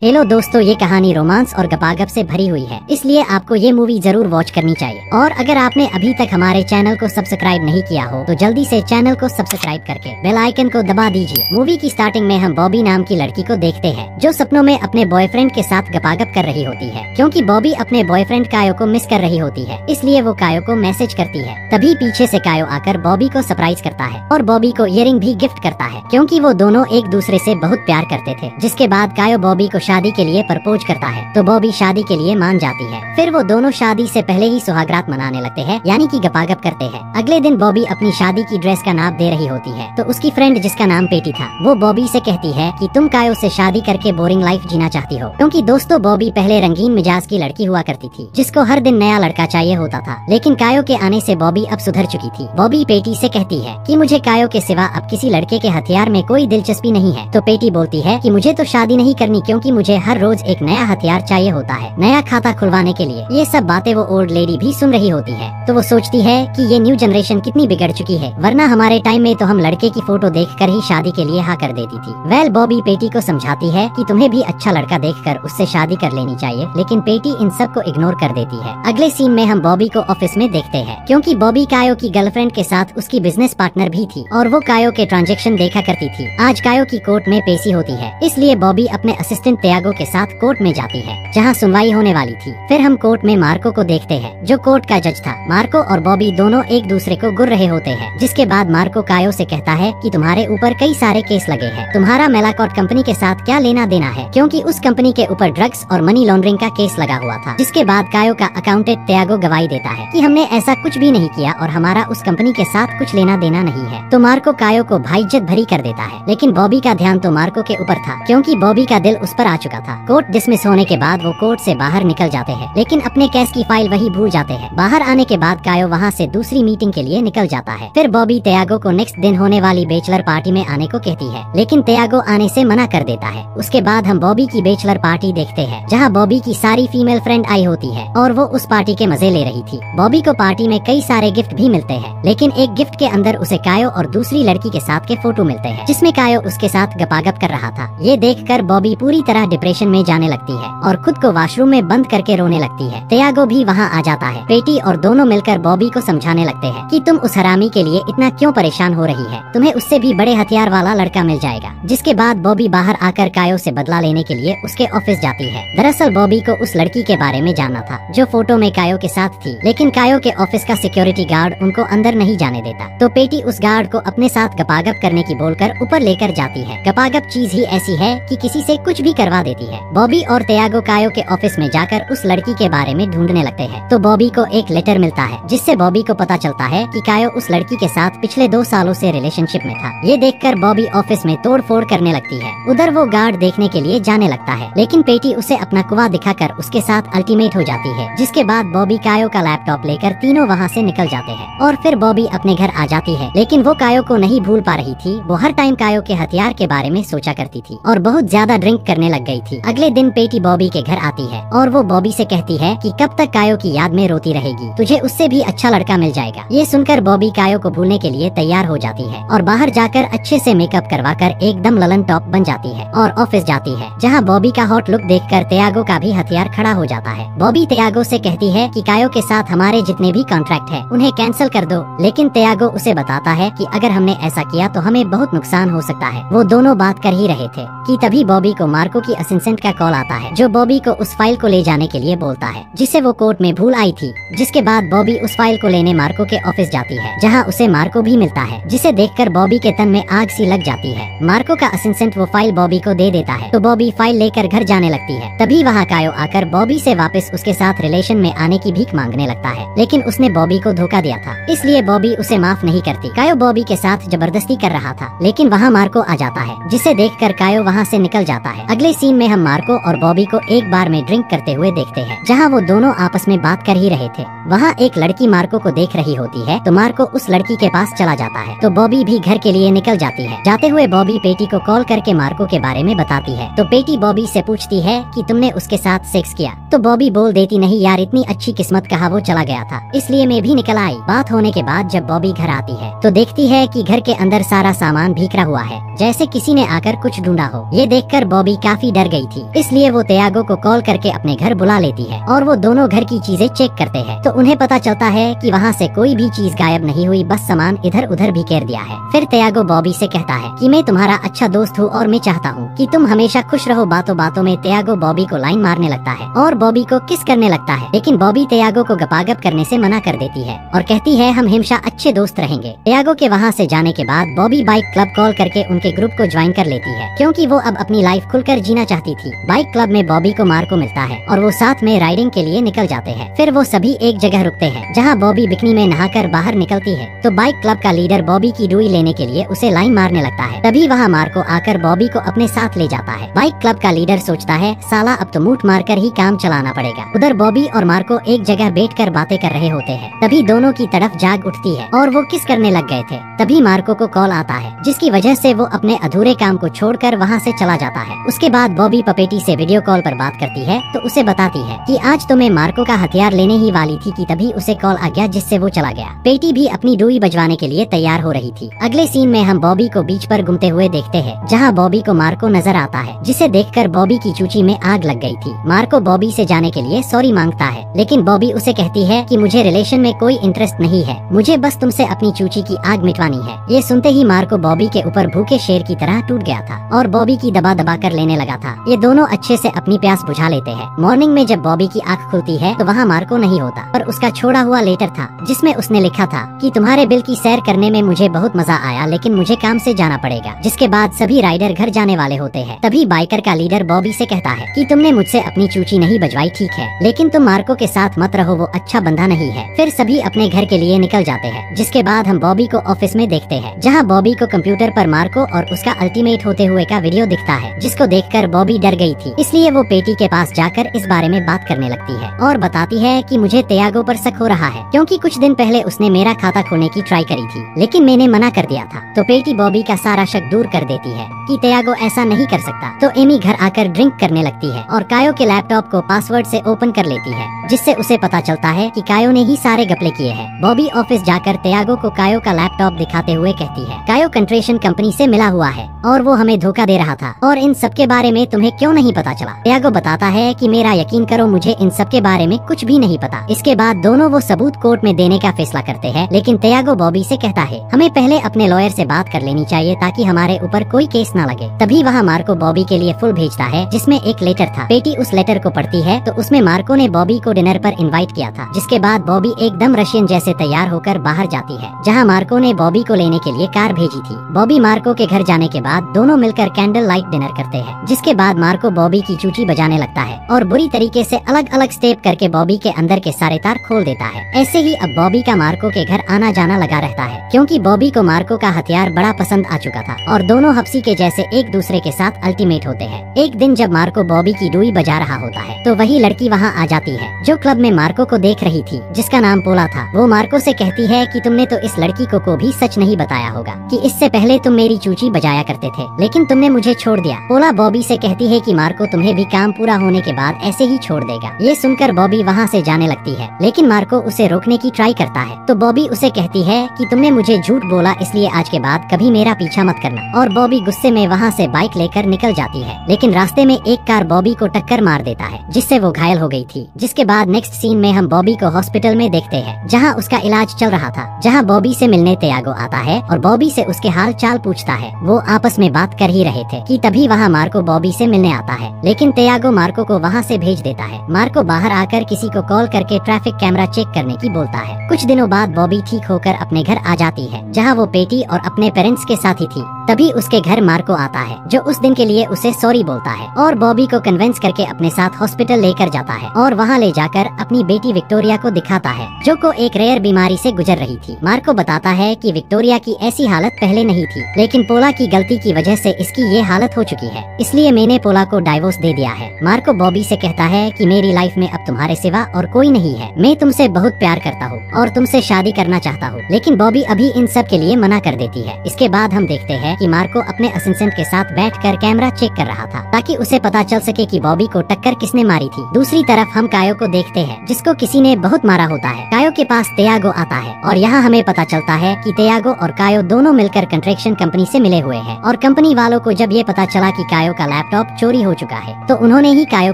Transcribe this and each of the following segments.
Hello दोस्तों, ये कहानी रोमांस और गपागप से भरी हुई है, इसलिए आपको ये मूवी जरूर वॉच करनी चाहिए। और अगर आपने अभी तक हमारे चैनल को सब्सक्राइब नहीं किया हो तो जल्दी से चैनल को सब्सक्राइब करके बेल आइकन को दबा दीजिए। मूवी की स्टार्टिंग में हम बॉबी नाम की लड़की को देखते हैं जो सपनों में अपने बॉयफ्रेंड के साथ गपागप कर रही होती है। क्योंकि बॉबी अपने बॉयफ्रेंड कायो को मिस कर रही होती है, इसलिए वो कायो को मैसेज करती है। तभी पीछे से कायो आकर बॉबी को सरप्राइज करता है और बॉबी को इयररिंग भी गिफ्ट करता है, क्योंकि वो दोनों एक दूसरे से बहुत प्यार करते थे। जिसके बाद कायो बॉबी को शादी के लिए प्रपोज करता है तो बॉबी शादी के लिए मान जाती है। फिर वो दोनों शादी से पहले ही सुहागरात मनाने लगते हैं, यानी कि गपागप करते हैं। अगले दिन बॉबी अपनी शादी की ड्रेस का नाप दे रही होती है तो उसकी फ्रेंड जिसका नाम पेटी था वो बॉबी से कहती है कि तुम कायो से शादी करके बोरिंग लाइफ जीना चाहती हो। क्योंकि दोस्तों बॉबी पहले रंगीन मिजाज की लड़की हुआ करती थी जिसको हर दिन नया लड़का चाहिए होता था, लेकिन कायो के आने से बॉबी अब सुधर चुकी थी। बॉबी पेटी से कहती है कि मुझे कायो के सिवा अब किसी लड़के के हथियार में कोई दिलचस्पी नहीं है। तो पेटी बोलती है कि मुझे तो शादी नहीं करनी, क्योंकि मुझे हर रोज एक नया हथियार चाहिए होता है, नया खाता खुलवाने के लिए। ये सब बातें वो ओल्ड लेडी भी सुन रही होती है तो वो सोचती है कि ये न्यू जनरेशन कितनी बिगड़ चुकी है, वरना हमारे टाइम में तो हम लड़के की फोटो देखकर ही शादी के लिए हाँ कर देती थी। वेल बॉबी पेटी को समझाती है कि तुम्हें भी अच्छा लड़का देखकर उससे शादी कर लेनी चाहिए, लेकिन पेटी इन सब को इग्नोर कर देती है। अगले सीन में हम बॉबी को ऑफिस में देखते हैं, क्योंकि बॉबी कायो की गर्लफ्रेंड के साथ उसकी बिजनेस पार्टनर भी थी और वो कायो के ट्रांजैक्शन देखा करती थी। आज कायो की कोर्ट में पेशी होती है, इसलिए बॉबी अपने असिस्टेंट त्यागो के साथ कोर्ट में जाती है जहाँ सुनवाई होने वाली थी। फिर हम कोर्ट में मार्को को देखते हैं जो कोर्ट का जज था। मार्को और बॉबी दोनों एक दूसरे को गुर रहे होते हैं, जिसके बाद मार्को कायो से कहता है कि तुम्हारे ऊपर कई सारे केस लगे हैं, तुम्हारा मेलाकॉट कंपनी के साथ क्या लेना देना है, क्योंकि उस कंपनी के ऊपर ड्रग्स और मनी लॉन्ड्रिंग का केस लगा हुआ था। जिसके बाद कायो का अकाउंटेंट त्यागो गवाही देता है कि हमने ऐसा कुछ भी नहीं किया और हमारा उस कंपनी के साथ कुछ लेना देना नहीं है। तो मार्को कायो को भाईज्जत भरी कर देता है, लेकिन बॉबी का ध्यान तो मार्को के ऊपर था, क्योंकि बॉबी का दिल उस पर आ चुका था। कोर्ट डिसमिस होने के बाद वो कोर्ट से बाहर निकल जाते हैं, लेकिन अपने केस की फाइल वही भूल जाते हैं। बाहर आने के बाद कायो वहाँ से दूसरी मीटिंग के लिए निकल जाता है। फिर बॉबी त्यागो को नेक्स्ट दिन होने वाली बैचलर पार्टी में आने को कहती है, लेकिन त्यागो आने से मना कर देता है। उसके बाद हम बॉबी की बैचलर पार्टी देखते हैं, जहाँ बॉबी की सारी फीमेल फ्रेंड आई होती है और वो उस पार्टी के मजे ले रही थी। बॉबी को पार्टी में कई सारे गिफ्ट भी मिलते हैं, लेकिन एक गिफ्ट के अंदर उसे कायो और दूसरी लड़की के साथ के फोटो मिलते हैं, जिसमें कायो उसके साथ गपागप कर रहा था। ये देखकर बॉबी पूरी तरह डिप्रेशन में जाने लगती है और खुद को वॉशरूम में बंद करके रोने लगती है। त्यागो भी वहाँ आ जाता है। पेटी और दोनों मिलकर बॉबी को समझाने लगते हैं कि तुम उस हरामी के लिए इतना क्यों परेशान हो रही है, तुम्हें उससे भी बड़े हथियार वाला लड़का मिल जाएगा। जिसके बाद बॉबी बाहर आकर कायो से बदला लेने के लिए उसके ऑफिस जाती है। दरअसल बॉबी को उस लड़की के बारे में जानना था जो फोटो में कायो के साथ थी, लेकिन कायो के ऑफिस का सिक्योरिटी गार्ड उनको अंदर नहीं जाने देता। तो पेटी उस गार्ड को अपने साथ गपागप करने की बोलकर ऊपर लेकर जाती है। गपागप चीज ही ऐसी है कि किसी से कुछ भी करवा देती है। बॉबी और त्यागो कायो के ऑफिस में जाकर उस लड़की के बारे में ढूंढने लगते हैं। तो बॉबी को एक लेटर मिलता है, जिससे बॉबी को पता चलता है कि कायो उस लड़की के साथ पिछले 2 सालों से रिलेशनशिप में था। ये देखकर बॉबी ऑफिस में तोड़ फोड़ करने लगती है। उधर वो गार्ड देखने के लिए जाने लगता है, लेकिन पेटी उसे अपना कुआं दिखाकर उसके साथ अल्टीमेट हो जाती है। जिसके बाद बॉबी कायो का लैपटॉप लेकर तीनों वहाँ से निकल जाते हैं और फिर बॉबी अपने घर आ जाती है। लेकिन वो कायो को नहीं भूल पा रही थी। वो हर टाइम कायो के हथियार के बारे में सोचा करती थी और बहुत ज्यादा ड्रिंक करने लग गई थी। अगले दिन पेटी बॉबी के घर आती है और वो बॉबी से कहती है कि कब तक कायो की याद में रोती रहेगी, तुझे उससे भी अच्छा लड़का मिल जाएगा। ये सुनकर बॉबी कायो को भूलने के लिए तैयार हो जाती है और बाहर जाकर अच्छे से मेकअप करवाकर एकदम ललन टॉप बन जाती है और ऑफिस जाती है, जहाँ बॉबी का हॉट लुक देखकर त्यागो का भी हथियार खड़ा हो जाता है। बॉबी त्यागो से कहती है कि कायो के साथ हमारे जितने भी कॉन्ट्रैक्ट है उन्हें कैंसिल कर दो, लेकिन त्यागो उसे बताता है कि अगर हमने ऐसा किया तो हमें बहुत नुकसान हो सकता है। वो दोनों बात कर ही रहे थे कि तभी बॉबी को मार्को की असिस्टेंट का कॉल आता है, जो बॉबी को उस फाइल को ले जाने के लिए बोलता है जिसे वो कोर्ट में भूल आई थी। जिसके बाद बॉबी उस फाइल को लेने मार्को के ऑफिस जाती है, जहाँ उसे मार्को भी मिलता है, जिसे देखकर बॉबी के तन में आग सी लग जाती है। मार्को का असिस्टेंट वो फाइल बॉबी को दे देता है तो बॉबी फाइल लेकर घर जाने लगती है। तभी वहाँ कायो आकर बॉबी से वापस उसके साथ रिलेशन में आने की भीख मांगने लगता है, लेकिन उसने बॉबी को धोखा दिया था, इसलिए बॉबी उसे माफ नहीं करती। कायो बॉबी के साथ जबरदस्ती कर रहा था, लेकिन वहाँ मार्को आ जाता है, जिसे देखकर कायो वहाँ से निकल जाता है। अगले सीन में हम मार्को और बॉबी को एक बार में ड्रिंक करते हुए देखते हैं, जहाँ वो दोनों आपस में बात कर ही रहे थे। वहाँ एक लड़की मार्को को देख रही होती है तो मार्को उस लड़की के पास चला जाता है। तो बॉबी भी घर के लिए निकल जाती है। जाते हुए बॉबी पेटी को कॉल करके मार्को के बारे में बताती है। तो पेटी बॉबी से पूछती है कि तुमने उसके साथ सेक्स किया। तो बॉबी बोल देती नहीं यार, इतनी अच्छी किस्मत कहा वो चला गया था, इसलिए मैं भी निकल आई। बात होने के बाद जब बॉबी घर आती है तो देखती है कि घर के अंदर सारा सामान बिखरा हुआ है, जैसे किसी ने आकर कुछ ढूंढा हो। ये देखकर बॉबी काफी बॉबी डर गई थी, इसलिए वो त्यागो को कॉल करके अपने घर बुला लेती है और वो दोनों घर की चीजें चेक करते हैं। तो उन्हें पता चलता है कि वहाँ से कोई भी चीज गायब नहीं हुई, बस सामान इधर उधर बिखेर दिया है। फिर त्यागो बॉबी से कहता है कि मैं तुम्हारा अच्छा दोस्त हूँ और मैं चाहता हूँ कि तुम हमेशा खुश रहो। बातों बातों में त्यागो बॉबी को लाइन मारने लगता है और बॉबी को किस करने लगता है, लेकिन बॉबी त्यागो को गपागप करने से मना कर देती है और कहती है हम हमेशा अच्छे दोस्त रहेंगे। त्यागो के वहाँ से जाने के बाद बॉबी बाइक क्लब कॉल करके उनके ग्रुप को ज्वाइन कर लेती है, क्योंकि वो अब अपनी लाइफ खुलकर जीना चाहती थी। बाइक क्लब में बॉबी को मार्को मिलता है और वो साथ में राइडिंग के लिए निकल जाते हैं। फिर वो सभी एक जगह रुकते हैं जहाँ बॉबी बिकनी में नहाकर बाहर निकलती है। तो बाइक क्लब का लीडर बॉबी की डुई लेने के लिए उसे लाइन मारने लगता है। तभी वहाँ मार्को आकर बॉबी को अपने साथ ले जाता है। बाइक क्लब का लीडर सोचता है साला अब तो मूठ मारकर ही काम चलाना पड़ेगा। उधर बॉबी और मार्को एक जगह बैठकर बातें कर रहे होते हैं। तभी दोनों की तरफ जाग उठती है और वो किस करने लग गए थे। तभी मार्को को कॉल आता है, जिसकी वजह से वो अपने अधूरे काम को छोड़कर वहाँ से चला जाता है। उसके बाद बॉबी पपेटी से वीडियो कॉल पर बात करती है तो उसे बताती है कि आज तो मैं मार्को का हथियार लेने ही वाली थी कि तभी उसे कॉल आ गया, जिससे वो चला गया। पेटी भी अपनी डुई बजवाने के लिए तैयार हो रही थी। अगले सीन में हम बॉबी को बीच पर घूमते हुए देखते हैं, जहाँ बॉबी को मार्को नजर आता है, जिसे देखकर बॉबी की चूची में आग लग गई थी। मार्को बॉबी से जाने के लिए सॉरी मांगता है, लेकिन बॉबी उसे कहती है कि मुझे रिलेशन में कोई इंटरेस्ट नहीं है, मुझे बस तुमसे अपनी चूची की आग मिटवानी है। ये सुनते ही मार्को बॉबी के ऊपर भूखे शेर की तरह टूट गया था और बॉबी की दबा दबा कर लेने लगा था। ये दोनों अच्छे से अपनी प्यास बुझा लेते हैं। मॉर्निंग में जब बॉबी की आँख खुलती है तो वहाँ मार्को नहीं होता, पर उसका छोड़ा हुआ लेटर था, जिसमें उसने लिखा था कि तुम्हारे बिल की सैर करने में मुझे बहुत मजा आया, लेकिन मुझे काम से जाना पड़ेगा। जिसके बाद सभी राइडर घर जाने वाले होते हैं। तभी बाइकर का लीडर बॉबी से कहता है कि तुमने मुझसे अपनी चूची नहीं बजवाई, ठीक है, लेकिन तुम मार्को के साथ मत रहो, वो अच्छा बंदा नहीं है। फिर सभी अपने घर के लिए निकल जाते हैं। जिसके बाद हम बॉबी को ऑफिस में देखते हैं, जहाँ बॉबी को कंप्यूटर पर मार्को और उसका अल्टीमेट होते हुए का वीडियो दिखता है, जिसको देखकर बॉबी डर गई थी। इसलिए वो पेटी के पास जाकर इस बारे में बात करने लगती है और बताती है कि मुझे त्यागो पर शक हो रहा है, क्योंकि कुछ दिन पहले उसने मेरा खाता खोलने की ट्राई करी थी, लेकिन मैंने मना कर दिया था। तो पेटी बॉबी का सारा शक दूर कर देती है कि त्यागो ऐसा नहीं कर सकता। तो एमी घर आकर ड्रिंक करने लगती है और कायो के लैपटॉप को पासवर्ड से ओपन कर लेती है, जिससे उसे पता चलता है कि कायो ने ही सारे घपले किए हैं। बॉबी ऑफिस जाकर त्यागो को कायो का लैपटॉप दिखाते हुए कहती है, कायो कंट्रेशन कंपनी से मिला हुआ है और वो हमें धोखा दे रहा था, और इन सब के बारे में तुम्हें क्यों नहीं पता चला। त्यागो बताता है कि मेरा यकीन करो, मुझे इन सब के बारे में कुछ भी नहीं पता। इसके बाद दोनों वो सबूत कोर्ट में देने का फैसला करते हैं, लेकिन त्यागो बॉबी से कहता है हमें पहले अपने लॉयर से बात कर लेनी चाहिए ताकि हमारे ऊपर कोई केस न लगे। तभी वहाँ मार्को बॉबी के लिए फुल भेजता है, जिसमें एक लेटर था। पेटी उस लेटर को पढ़ती है तो उसमें मार्को ने बॉबी को डिनर पर इनवाइट किया था। जिसके बाद बॉबी एकदम रशियन जैसे तैयार होकर बाहर जाती है, जहाँ मार्को ने बॉबी को लेने के लिए कार भेजी थी। बॉबी मार्को के घर जाने के बाद दोनों मिलकर कैंडल लाइट डिनर करते हैं। जिसके बाद मार्को बॉबी की चूची बजाने लगता है और बुरी तरीके से अलग अलग स्टेप करके बॉबी के अंदर के सारे तार खोल देता है। ऐसे ही अब बॉबी का मार्को के घर आना जाना लगा रहता है, क्योंकि बॉबी को मार्को का हथियार बड़ा पसंद आ चुका था और दोनों हफ्सी के जैसे एक दूसरे के साथ अल्टीमेट होते हैं। एक दिन जब मार्को बॉबी की डुई बजा रहा होता है तो वही लड़की वहाँ आ जाती है, जो क्लब में मार्को को देख रही थी, जिसका नाम पोला था। वो मार्को से कहती है कि तुमने तो इस लड़की को भी सच नहीं बताया होगा कि इससे पहले तुम मेरी चूची बजाया करते थे, लेकिन तुमने मुझे छोड़ दिया। पोला बॉबी से कहती है कि मार्को तुम्हें भी काम पूरा होने के बाद ऐसे ही छोड़ देगा। ये सुनकर बॉबी वहाँ से जाने लगती है, लेकिन मार्को उसे रोकने की ट्राई करता है। तो बॉबी उसे कहती है कि तुमने मुझे झूठ बोला, इसलिए आज के बाद कभी मेरा पीछा मत करना। और बॉबी गुस्से में वहाँ से बाइक लेकर निकल जाती है, लेकिन रास्ते में एक कार बॉबी को टक्कर मार देता है, जिससे वो घायल हो गई थी। जिसके बाद नेक्स्ट सीन में हम बॉबी को हॉस्पिटल में देखते हैं, जहाँ उसका इलाज चल रहा था, जहाँ बॉबी से मिलने त्यागो आता है और बॉबी से उसके हाल चाल पूछता है। वो आपस में बात कर ही रहे थे कि तभी वहाँ मार्को बॉबी से मिलने आता है, लेकिन त्यागो मार्को को वहाँ से भेज देता है। मार्को बाहर आकर किसी को कॉल करके ट्रैफिक कैमरा चेक करने की बोलता है। कुछ दिनों बाद बॉबी ठीक होकर अपने घर आ जाती है, जहाँ वो पेटी और अपने पेरेंट्स के साथ ही थी। तभी उसके घर मार्को आता है, जो उस दिन के लिए उसे सॉरी बोलता है और बॉबी को कन्विंस करके अपने साथ हॉस्पिटल लेकर जाता है और वहाँ ले जाकर अपनी बेटी विक्टोरिया को दिखाता है, जो को एक रेयर बीमारी से गुजर रही थी। मार्को बताता है कि विक्टोरिया की ऐसी हालत पहले नहीं थी, लेकिन पोला की गलती की वजह से इसकी ये हालत हो चुकी है, इसलिए मैंने पोला को डाइवोर्स दे दिया है। मार्को बॉबी से कहता है कि मेरी लाइफ में अब तुम्हारे सिवा और कोई नहीं है, मैं तुमसे बहुत प्यार करता हूँ और तुमसे शादी करना चाहता हूँ, लेकिन बॉबी अभी इन सब के लिए मना कर देती है। इसके बाद हम देखते हैं है कि मार्को अपने असिस्टेंट के साथ बैठकर कैमरा चेक कर रहा था ताकि उसे पता चल सके कि बॉबी को टक्कर किसने मारी थी। दूसरी तरफ हम कायो को देखते हैं जिसको किसी ने बहुत मारा होता है। कायो के पास तियागो आता है और यहाँ हमें पता चलता है कि तियागो और कायो दोनों मिलकर कंस्ट्रक्शन कंपनी से मिले हुए हैं और कंपनी वालों को जब ये पता चला कि कायो का लैपटॉप चोरी हो चुका है तो उन्होंने ही कायो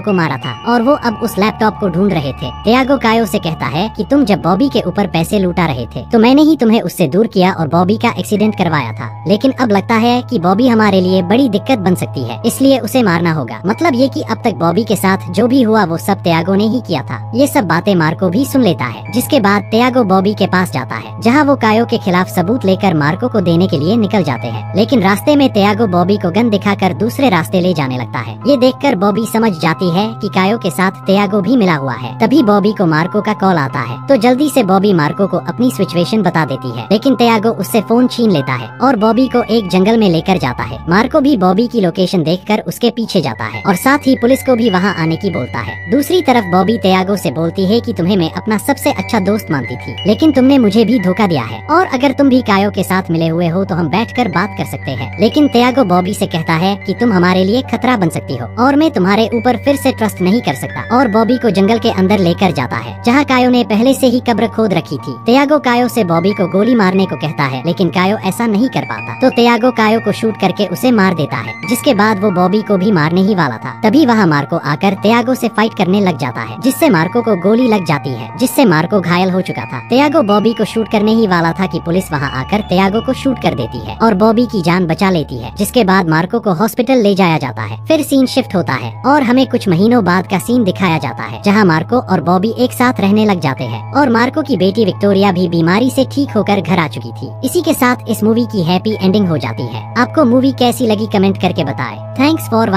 को मारा था और वो अब उस लैपटॉप को ढूंढ रहे थे। तियागो कायो से कहता है कि तुम जब बॉबी के ऊपर पैसे लूटा रहे थे तो मैंने ही तुम्हें उससे दूर किया और बॉबी का एक्सीडेंट करवाया था, लेकिन अब लगता है कि बॉबी हमारे लिए बड़ी दिक्कत बन सकती है, इसलिए उसे मारना होगा। मतलब ये कि अब तक बॉबी के साथ जो भी हुआ वो सब तियागो ने ही किया था। ये सब बातें मार्को भी सुन लेता है, जिसके बाद तियागो बॉबी के पास जाता है जहाँ वो कायो के खिलाफ सबूत लेकर मार्को को देने के लिए निकल जाते हैं। लेकिन रास्ते में तियागो बॉबी को गन दिखाकर दूसरे रास्ते ले जाने लगता है। ये देखकर बॉबी समझ जाती है कि कायो के साथ तियागो भी मिला हुआ है। तभी बॉबी को मार्को का कॉल आता है तो जल्दी से बॉबी मार्को को अपनी सिचुएशन बता देती है, लेकिन तियागो उससे फोन छीन लेता है और बॉबी को एक जंगल में लेकर जाता है। मार्को भी बॉबी की लोकेशन देखकर उसके पीछे जाता है और साथ ही पुलिस को भी वहाँ आने की बोलता है। दूसरी तरफ बॉबी तियागो से बोलती है कि तुम्हें मैं अपना सबसे अच्छा दोस्त मानती थी, लेकिन तुमने मुझे भी धोखा दिया है और अगर तुम भी कायो के साथ मिले हुए हो तो हम बैठकर बात कर सकते हैं। लेकिन तियागो बॉबी से कहता है कि तुम हमारे लिए खतरा बन सकती हो और मैं तुम्हारे ऊपर फिर से ट्रस्ट नहीं कर सकता, और बॉबी को जंगल के अंदर लेकर जाता है जहाँ कायो ने पहले से ही कब्र खोद रखी थी। तियागो कायो से बॉबी को गोली मारने को कहता है, लेकिन कायो ऐसा नहीं कर पाता तो तियागो कायो को शूट करके उसे मार देता है, जिसके बाद वो बॉबी को भी मारने ही वाला था। तभी वहाँ मार्को आकर तियागो से फाइट करने लग जाता है, जिससे मार्को को गोली लग जाती है, जिससे मार्को घायल हो चुका था। तियागो बॉबी को शूट करने ही वाला था कि पुलिस वहाँ आकर तियागो को शूट कर देती है और बॉबी की जान बचा लेती है, जिसके बाद मार्को को हॉस्पिटल ले जाया जाता है। फिर सीन शिफ्ट होता है और हमें कुछ महीनों बाद का सीन दिखाया जाता है जहाँ मार्को और बॉबी एक साथ रहने लग जाते हैं और मार्को की बेटी विक्टोरिया भी बीमारी से ठीक होकर घर आ चुकी थी। इसी के साथ इस मूवी की हैप्पी एंडिंग हो जाती है। आपको मूवी कैसी लगी कमेंट करके बताएं। Thanks for